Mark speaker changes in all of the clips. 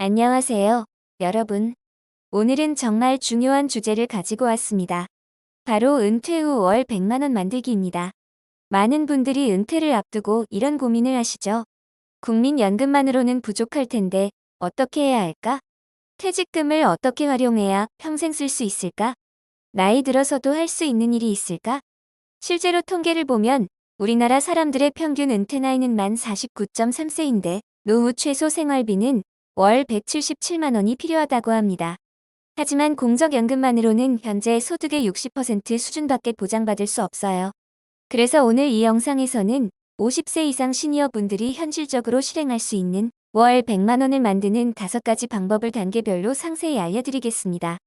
Speaker 1: 안녕하세요, 여러분. 오늘은 정말 중요한 주제를 가지고 왔습니다. 바로 은퇴 후 월 100만 원 만들기입니다. 많은 분들이 은퇴를 앞두고 이런 고민을 하시죠. 국민연금만으로는 부족할 텐데 어떻게 해야 할까? 퇴직금을 어떻게 활용해야 평생 쓸 수 있을까? 나이 들어서도 할 수 있는 일이 있을까? 실제로 통계를 보면 우리나라 사람들의 평균 은퇴 나이는 만 49.3세인데 노후 최소 생활비는 월 177만 원이 필요하다고 합니다. 하지만 공적연금만으로는 현재 소득의 60% 수준밖에 보장받을 수 없어요. 그래서 오늘 이 영상에서는 50세 이상 시니어분들이 현실적으로 실행할 수 있는 월 100만 원을 만드는 5가지 방법을 단계별로 상세히 알려드리겠습니다.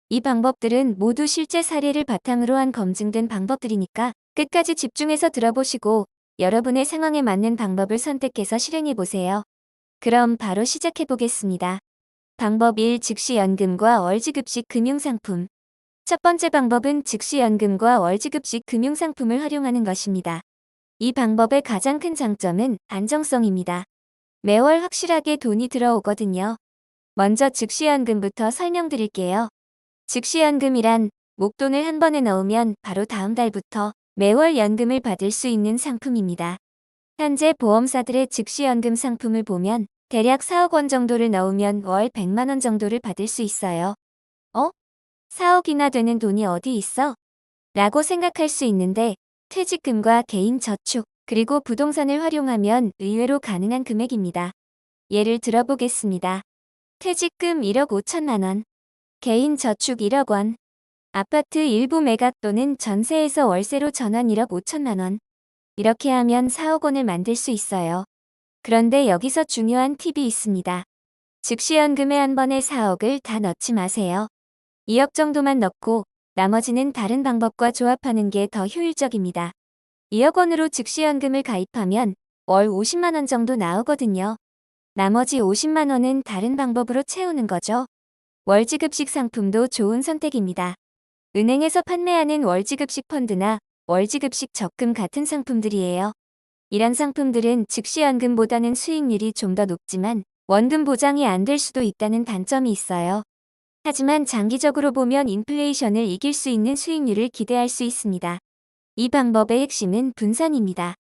Speaker 1: 이 방법들은 모두 실제 사례를 바탕으로 한 검증된 방법들이니까 끝까지 집중해서 들어보시고 여러분의 상황에 맞는 방법을 선택해서 실행해보세요. 그럼 바로 시작해보겠습니다. 방법 1. 즉시연금과 월지급식 금융상품. 첫 번째 방법은 즉시연금과 월지급식 금융상품을 활용하는 것입니다. 이 방법의 가장 큰 장점은 안정성입니다. 매월 확실하게 돈이 들어오거든요. 먼저 즉시연금부터 설명드릴게요. 즉시연금이란 목돈을 한 번에 넣으면 바로 다음 달부터 매월 연금을 받을 수 있는 상품입니다. 현재 보험사들의 즉시연금 상품을 보면 대략 4억 원 정도를 넣으면 월 100만 원 정도를 받을 수 있어요. 4억이나 되는 돈이 어디 있어? 라고 생각할 수 있는데 퇴직금과 개인 저축, 그리고 부동산을 활용하면 의외로 가능한 금액입니다. 예를 들어보겠습니다. 퇴직금 1억 5천만 원, 개인 저축 1억 원, 아파트 일부 매각 또는 전세에서 월세로 전환 1억 5천만 원. 이렇게 하면 4억 원을 만들 수 있어요. 그런데 여기서 중요한 팁이 있습니다. 즉시연금에 한 번에 4억을 다 넣지 마세요. 2억 정도만 넣고 나머지는 다른 방법과 조합하는 게 더 효율적입니다. 2억 원으로 즉시연금을 가입하면 월 50만 원 정도 나오거든요. 나머지 50만 원은 다른 방법으로 채우는 거죠. 월지급식 상품도 좋은 선택입니다. 은행에서 판매하는 월지급식 펀드나 월지급식 적금 같은 상품들이에요. 이런 상품들은 즉시연금보다는 수익률이 좀 더 높지만 원금 보장이 안 될 수도 있다는 단점이 있어요. 하지만 장기적으로 보면 인플레이션을 이길 수 있는 수익률을 기대할 수 있습니다. 이 방법의 핵심은 분산입니다.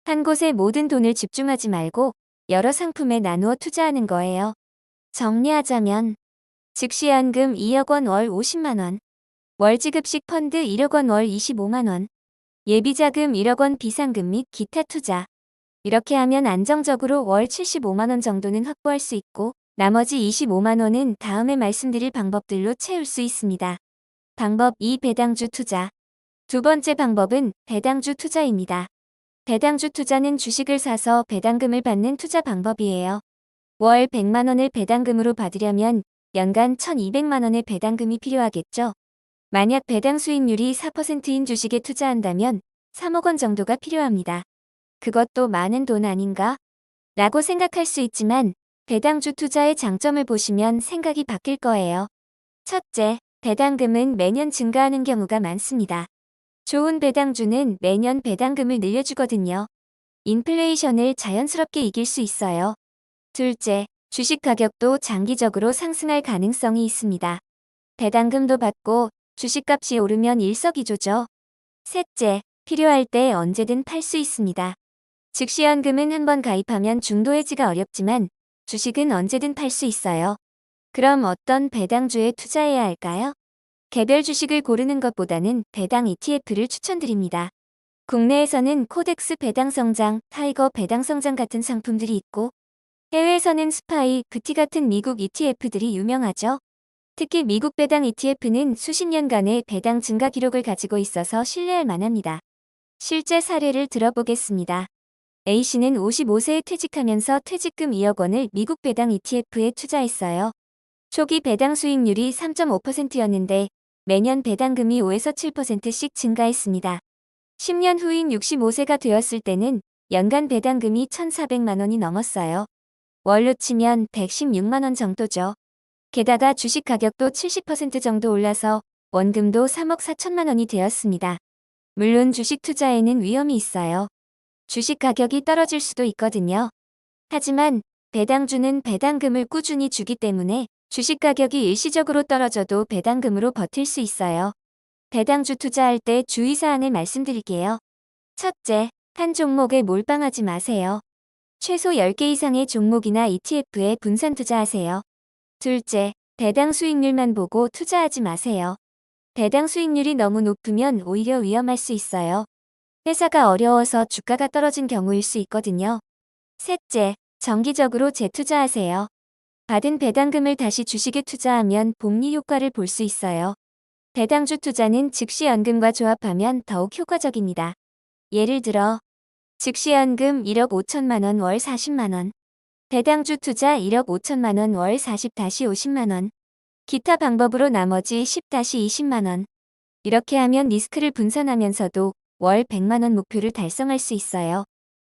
Speaker 1: 한 곳에 모든 돈을 집중하지 말고 여러 상품에 나누어 투자하는 거예요. 정리하자면 즉시연금 2억 원 월 50만 원, 월지급식 펀드 1억 원 월 25만 원, 예비자금 1억 원 비상금 및 기타 투자. 이렇게 하면 안정적으로 월 75만 원 정도는 확보할 수 있고 나머지 25만 원은 다음에 말씀드릴 방법들로 채울 수 있습니다. 방법 2. 배당주 투자. 두 번째 방법은 배당주 투자입니다. 배당주 투자는 주식을 사서 배당금을 받는 투자 방법이에요. 월 100만 원을 배당금으로 받으려면 연간 1200만 원의 배당금이 필요하겠죠. 만약 배당 수익률이 4%인 주식에 투자한다면 3억 원 정도가 필요합니다. 그것도 많은 돈 아닌가? 라고 생각할 수 있지만 배당주 투자의 장점을 보시면 생각이 바뀔 거예요. 첫째, 배당금은 매년 증가하는 경우가 많습니다. 좋은 배당주는 매년 배당금을 늘려주거든요. 인플레이션을 자연스럽게 이길 수 있어요. 둘째, 주식 가격도 장기적으로 상승할 가능성이 있습니다. 배당금도 받고 주식값이 오르면 일석이조죠. 셋째, 필요할 때 언제든 팔 수 있습니다. 즉시연금은 한번 가입하면 중도 해지가 어렵지만 주식은 언제든 팔 수 있어요. 그럼 어떤 배당주에 투자해야 할까요? 개별 주식을 고르는 것보다는 배당 ETF를 추천드립니다. 국내에서는 코덱스 배당성장, 타이거 배당성장 같은 상품들이 있고 해외에서는 스파이, 부티 같은 미국 ETF들이 유명하죠. 특히 미국 배당 ETF는 수십 년간의 배당 증가 기록을 가지고 있어서 신뢰할 만합니다. 실제 사례를 들어보겠습니다. A씨는 55세에 퇴직하면서 퇴직금 2억 원을 미국 배당 ETF에 투자했어요. 초기 배당 수익률이 3.5%였는데 매년 배당금이 5에서 7%씩 증가했습니다. 10년 후인 65세가 되었을 때는 연간 배당금이 1,400만 원이 넘었어요. 월로 치면 116만 원 정도죠. 게다가 주식 가격도 70% 정도 올라서 원금도 3억 4천만 원이 되었습니다. 물론 주식 투자에는 위험이 있어요. 주식 가격이 떨어질 수도 있거든요. 하지만 배당주는 배당금을 꾸준히 주기 때문에 주식 가격이 일시적으로 떨어져도 배당금으로 버틸 수 있어요. 배당주 투자할 때 주의사항을 말씀드릴게요. 첫째, 한 종목에 몰빵하지 마세요. 최소 10개 이상의 종목이나 ETF에 분산 투자하세요. 둘째, 배당 수익률만 보고 투자하지 마세요. 배당 수익률이 너무 높으면 오히려 위험할 수 있어요. 회사가 어려워서 주가가 떨어진 경우일 수 있거든요. 셋째, 정기적으로 재투자하세요. 받은 배당금을 다시 주식에 투자하면 복리 효과를 볼 수 있어요. 배당주 투자는 즉시연금과 조합하면 더욱 효과적입니다. 예를 들어 즉시연금 1억 5천만 원 월 40만 원, 배당주 투자 1억 5천만 원 월 40-50만 원, 기타 방법으로 나머지 10-20만 원. 이렇게 하면 리스크를 분산하면서도 월 100만 원 목표를 달성할 수 있어요.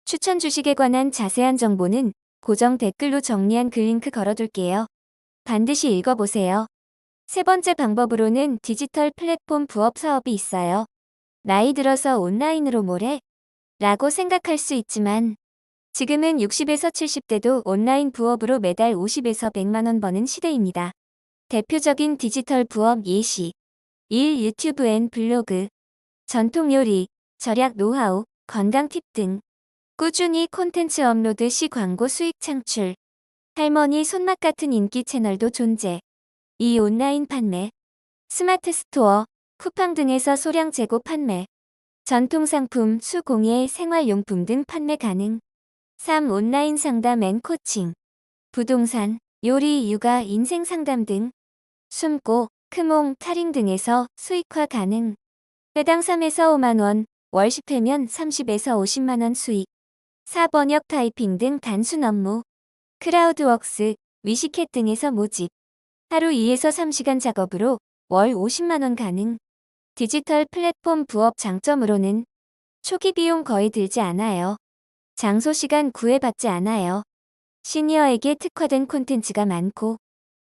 Speaker 1: 추천 주식에 관한 자세한 정보는 고정 댓글로 정리한 글 링크 걸어둘게요. 반드시 읽어보세요. 세 번째 방법으로는 디지털 플랫폼 부업 사업이 있어요. 나이 들어서 온라인으로 뭐래? 라고 생각할 수 있지만 지금은 60에서 70대도 온라인 부업으로 매달 50에서 100만 원 버는 시대입니다. 대표적인 디지털 부업 예시 1. 유튜브 앤 블로그, 전통 요리, 절약 노하우, 건강 팁 등 꾸준히 콘텐츠 업로드 시 광고 수익 창출. 할머니 손맛 같은 인기 채널도 존재. 2. 온라인 판매, 스마트 스토어, 쿠팡 등에서 소량 재고 판매, 전통상품, 수공예, 생활용품 등 판매 가능. 3. 온라인 상담 앤 코칭, 부동산, 요리, 육아, 인생 상담 등 숨고, 크몽, 타링 등에서 수익화 가능. 배당 3에서 5만 원, 월 10회면 30에서 50만 원 수익. 4. 번역 타이핑 등 단순 업무, 크라우드웍스, 위시캣 등에서 모집. 하루 2에서 3시간 작업으로 월 50만 원 가능. 디지털 플랫폼 부업 장점으로는 초기 비용 거의 들지 않아요. 장소 시간 구애받지 않아요. 시니어에게 특화된 콘텐츠가 많고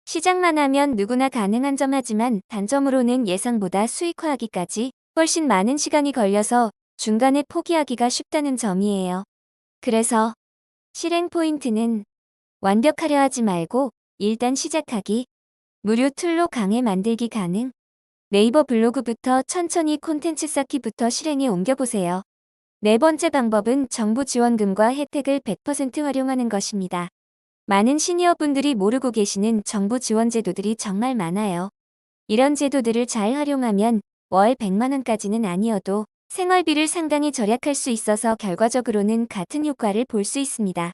Speaker 1: 시작만 하면 누구나 가능한 점 하지만 단점으로는 예상보다 수익화하기까지 훨씬 많은 시간이 걸려서 중간에 포기하기가 쉽다는 점이에요. 그래서 실행 포인트는 완벽하려 하지 말고 일단 시작하기, 무료 툴로 강의 만들기 가능. 네이버 블로그부터 천천히 콘텐츠 쌓기부터 실행에 옮겨보세요. 네 번째 방법은 정부 지원금과 혜택을 100% 활용하는 것입니다. 많은 시니어분들이 모르고 계시는 정부 지원 제도들이 정말 많아요. 이런 제도들을 잘 활용하면 월 100만 원까지는 아니어도 생활비를 상당히 절약할 수 있어서 결과적으로는 같은 효과를 볼 수 있습니다.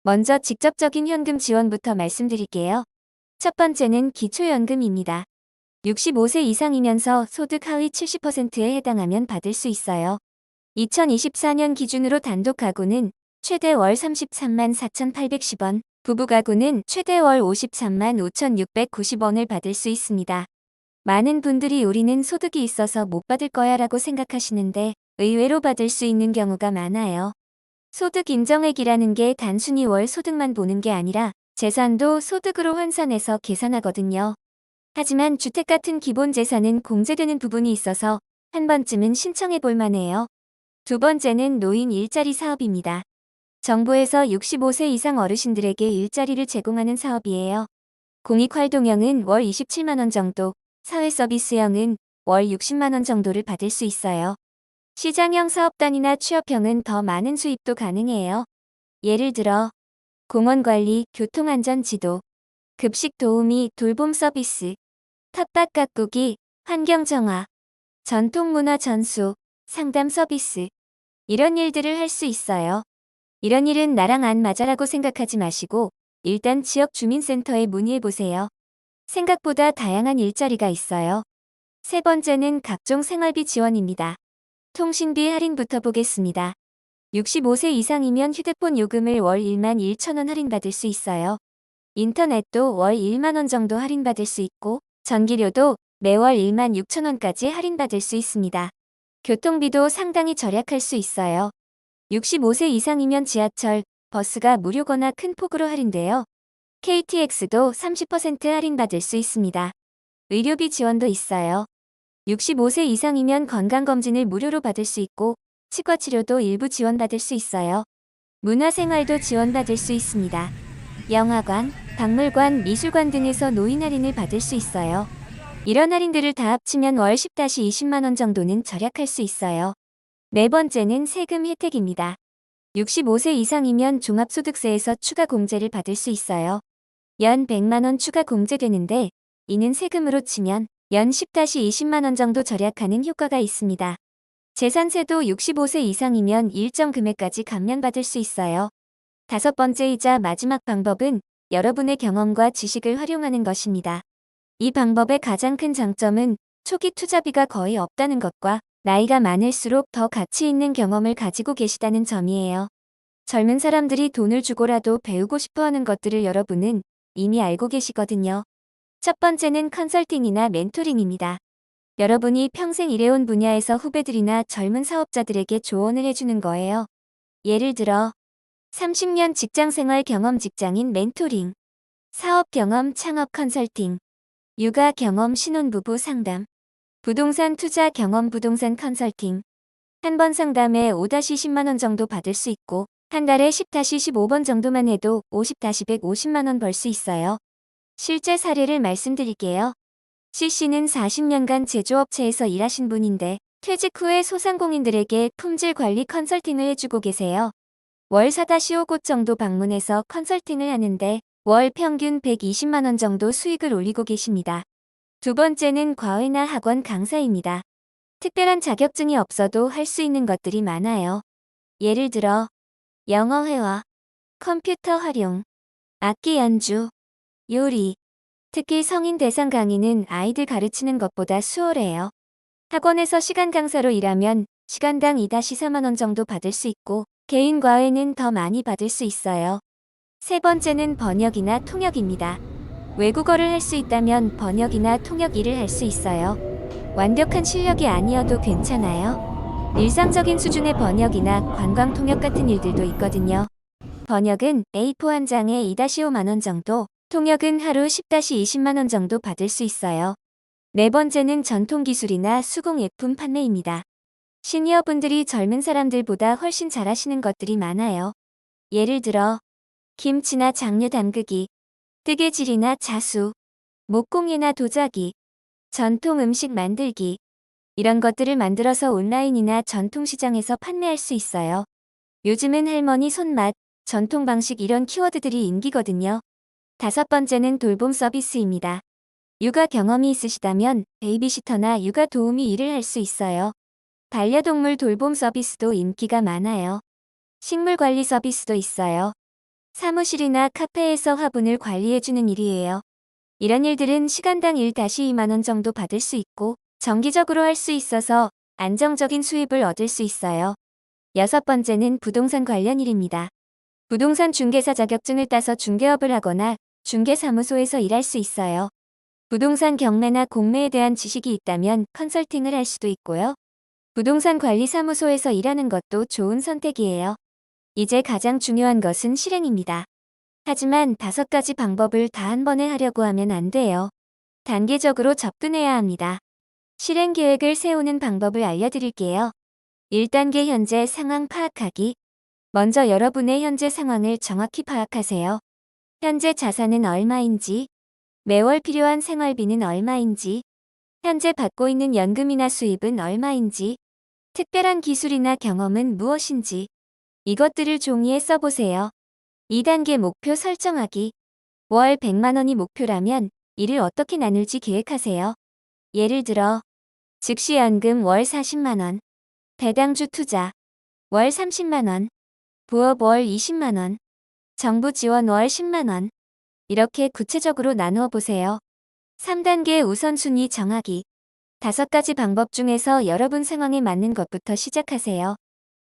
Speaker 1: 먼저 직접적인 현금 지원부터 말씀드릴게요. 첫 번째는 기초연금입니다. 65세 이상이면서 소득 하위 70%에 해당하면 받을 수 있어요. 2024년 기준으로 단독 가구는 최대 월 33만 4,810원, 부부 가구는 최대 월 53만 5,690원을 받을 수 있습니다. 많은 분들이 우리는 소득이 있어서 못 받을 거야 라고 생각하시는데 의외로 받을 수 있는 경우가 많아요. 소득 인정액이라는 게 단순히 월 소득만 보는 게 아니라 재산도 소득으로 환산해서 계산하거든요. 하지만 주택 같은 기본 재산은 공제되는 부분이 있어서 한 번쯤은 신청해 볼 만해요. 두 번째는 노인 일자리 사업입니다. 정부에서 65세 이상 어르신들에게 일자리를 제공하는 사업이에요. 공익활동형은 월 27만 원 정도, 사회서비스형은 월 60만 원 정도를 받을 수 있어요. 시장형 사업단이나 취업형은 더 많은 수입도 가능해요. 예를 들어 공원관리, 교통안전지도, 급식 도우미, 돌봄 서비스, 텃밭 가꾸기, 환경정화, 전통문화 전수, 상담 서비스. 이런 일들을 할 수 있어요. 이런 일은 나랑 안 맞아라고 생각하지 마시고 일단 지역 주민센터에 문의해보세요. 생각보다 다양한 일자리가 있어요. 세 번째는 각종 생활비 지원입니다. 통신비 할인부터 보겠습니다. 65세 이상이면 휴대폰 요금을 월 1만 1천 원 할인받을 수 있어요. 인터넷도 월 1만 원 정도 할인받을 수 있고 전기료도 매월 1만 6천 원까지 할인받을 수 있습니다. 교통비도 상당히 절약할 수 있어요. 65세 이상이면 지하철, 버스가 무료거나 큰 폭으로 할인되어 KTX도 30% 할인받을 수 있습니다. 의료비 지원도 있어요. 65세 이상이면 건강검진을 무료로 받을 수 있고 치과치료도 일부 지원받을 수 있어요. 문화생활도 지원받을 수 있습니다. 영화관, 박물관, 미술관 등에서 노인 할인을 받을 수 있어요. 이런 할인들을 다 합치면 월 10-20만 원 정도는 절약할 수 있어요. 네 번째는 세금 혜택입니다. 65세 이상이면 종합소득세에서 추가 공제를 받을 수 있어요. 연 100만 원 추가 공제되는데 이는 세금으로 치면 연 10-20만 원 정도 절약하는 효과가 있습니다. 재산세도 65세 이상이면 일정 금액까지 감면받을 수 있어요. 다섯 번째이자 마지막 방법은 여러분의 경험과 지식을 활용하는 것입니다. 이 방법의 가장 큰 장점은 초기 투자비가 거의 없다는 것과 나이가 많을수록 더 가치 있는 경험을 가지고 계시다는 점이에요. 젊은 사람들이 돈을 주고라도 배우고 싶어 하는 것들을 여러분은 이미 알고 계시거든요. 첫 번째는 컨설팅이나 멘토링입니다. 여러분이 평생 일해온 분야에서 후배들이나 젊은 사업자들에게 조언을 해주는 거예요. 예를 들어 30년 직장생활 경험 직장인 멘토링, 사업 경험 창업 컨설팅, 육아 경험 신혼부부 상담, 부동산 투자 경험 부동산 컨설팅. 한 번 상담에 5-10만 원 정도 받을 수 있고 한 달에 10-15번 정도만 해도 50-150만 원 벌 수 있어요. 실제 사례를 말씀드릴게요. C씨는 40년간 제조업체에서 일하신 분인데 퇴직 후에 소상공인들에게 품질 관리 컨설팅을 해주고 계세요. 월 4-5곳 정도 방문해서 컨설팅을 하는데 월 평균 120만 원 정도 수익을 올리고 계십니다. 두 번째는 과외나 학원 강사입니다. 특별한 자격증이 없어도 할 수 있는 것들이 많아요. 예를 들어 영어 회화, 컴퓨터 활용, 악기 연주, 요리. 특히 성인 대상 강의는 아이들 가르치는 것보다 수월해요. 학원에서 시간 강사로 일하면 시간당 2-4만 원 정도 받을 수 있고 개인 과외는 더 많이 받을 수 있어요. 세 번째는 번역이나 통역입니다. 외국어를 할 수 있다면 번역이나 통역 일을 할 수 있어요. 완벽한 실력이 아니어도 괜찮아요. 일상적인 수준의 번역이나 관광 통역 같은 일들도 있거든요. 번역은 A4 한 장에 2-5만 원 정도, 통역은 하루 10-20만 원 정도 받을 수 있어요. 네 번째는 전통기술이나 수공예품 판매입니다. 시니어분들이 젊은 사람들보다 훨씬 잘하시는 것들이 많아요. 예를 들어 김치나 장류 담그기, 뜨개질이나 자수, 목공예나 도자기, 전통 음식 만들기. 이런 것들을 만들어서 온라인이나 전통시장에서 판매할 수 있어요. 요즘은 할머니 손맛, 전통 방식 이런 키워드들이 인기거든요. 다섯 번째는 돌봄 서비스입니다. 육아 경험이 있으시다면 베이비시터나 육아 도우미 일을 할 수 있어요. 반려동물 돌봄 서비스도 인기가 많아요. 식물 관리 서비스도 있어요. 사무실이나 카페에서 화분을 관리해주는 일이에요. 이런 일들은 시간당 1-2만 원 정도 받을 수 있고 정기적으로 할 수 있어서 안정적인 수입을 얻을 수 있어요. 여섯 번째는 부동산 관련 일입니다. 부동산 중개사 자격증을 따서 중개업을 하거나 중개사무소에서 일할 수 있어요. 부동산 경매나 공매에 대한 지식이 있다면 컨설팅을 할 수도 있고요. 부동산 관리 사무소에서 일하는 것도 좋은 선택이에요. 이제 가장 중요한 것은 실행입니다. 하지만 5가지 방법을 다 한 번에 하려고 하면 안 돼요. 단계적으로 접근해야 합니다. 실행 계획을 세우는 방법을 알려드릴게요. 1단계 현재 상황 파악하기. 먼저 여러분의 현재 상황을 정확히 파악하세요. 현재 자산은 얼마인지, 매월 필요한 생활비는 얼마인지, 현재 받고 있는 연금이나 수입은 얼마인지, 특별한 기술이나 경험은 무엇인지, 이것들을 종이에 써보세요. 2단계 목표 설정하기. 월 100만 원이 목표라면 이를 어떻게 나눌지 계획하세요. 예를 들어 즉시연금 월 40만 원, 배당주 투자 월 30만 원, 부업 월 20만 원, 정부 지원 월 10만 원. 이렇게 구체적으로 나누어 보세요. 3단계 우선순위 정하기. 5가지 방법 중에서 여러분 상황에 맞는 것부터 시작하세요.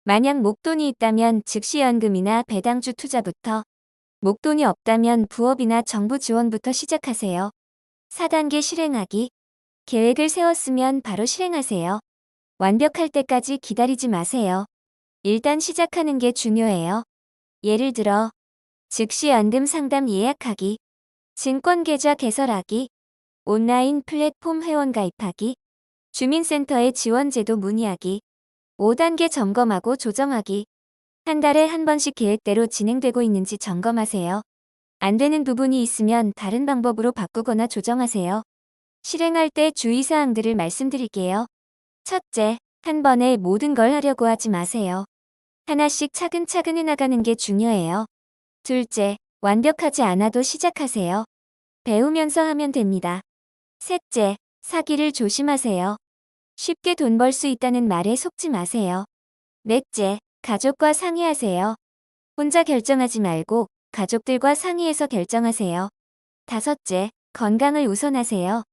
Speaker 1: 만약 목돈이 있다면 즉시연금이나 배당주 투자부터, 목돈이 없다면 부업이나 정부 지원부터 시작하세요. 4단계 실행하기. 계획을 세웠으면 바로 실행하세요. 완벽할 때까지 기다리지 마세요. 일단 시작하는 게 중요해요. 예를 들어 즉시연금 상담 예약하기, 증권계좌 개설하기, 온라인 플랫폼 회원 가입하기, 주민센터에 지원제도 문의하기. 5단계 점검하고 조정하기. 한 달에 한 번씩 계획대로 진행되고 있는지 점검하세요. 안 되는 부분이 있으면 다른 방법으로 바꾸거나 조정하세요. 실행할 때 주의사항들을 말씀드릴게요. 첫째, 한 번에 모든 걸 하려고 하지 마세요. 하나씩 차근차근 해나가는 게 중요해요. 둘째, 완벽하지 않아도 시작하세요. 배우면서 하면 됩니다. 셋째, 사기를 조심하세요. 쉽게 돈 벌 수 있다는 말에 속지 마세요. 넷째, 가족과 상의하세요. 혼자 결정하지 말고 가족들과 상의해서 결정하세요. 다섯째, 건강을 우선하세요.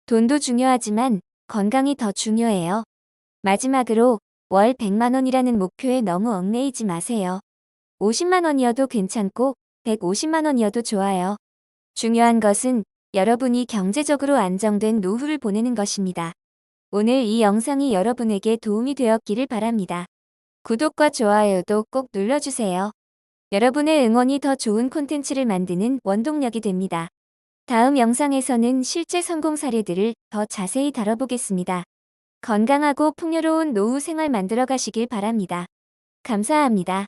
Speaker 1: 돈도 중요하지만 건강이 더 중요해요. 마지막으로 월 100만 원이라는 목표에 너무 얽매이지 마세요. 50만 원이어도 괜찮고 150만 원이어도 좋아요. 중요한 것은 여러분이 경제적으로 안정된 노후를 보내는 것입니다. 오늘 이 영상이 여러분에게 도움이 되었기를 바랍니다. 구독과 좋아요도 꼭 눌러주세요. 여러분의 응원이 더 좋은 콘텐츠를 만드는 원동력이 됩니다. 다음 영상에서는 실제 성공 사례들을 더 자세히 다뤄보겠습니다. 건강하고 풍요로운 노후 생활 만들어 가시길 바랍니다. 감사합니다.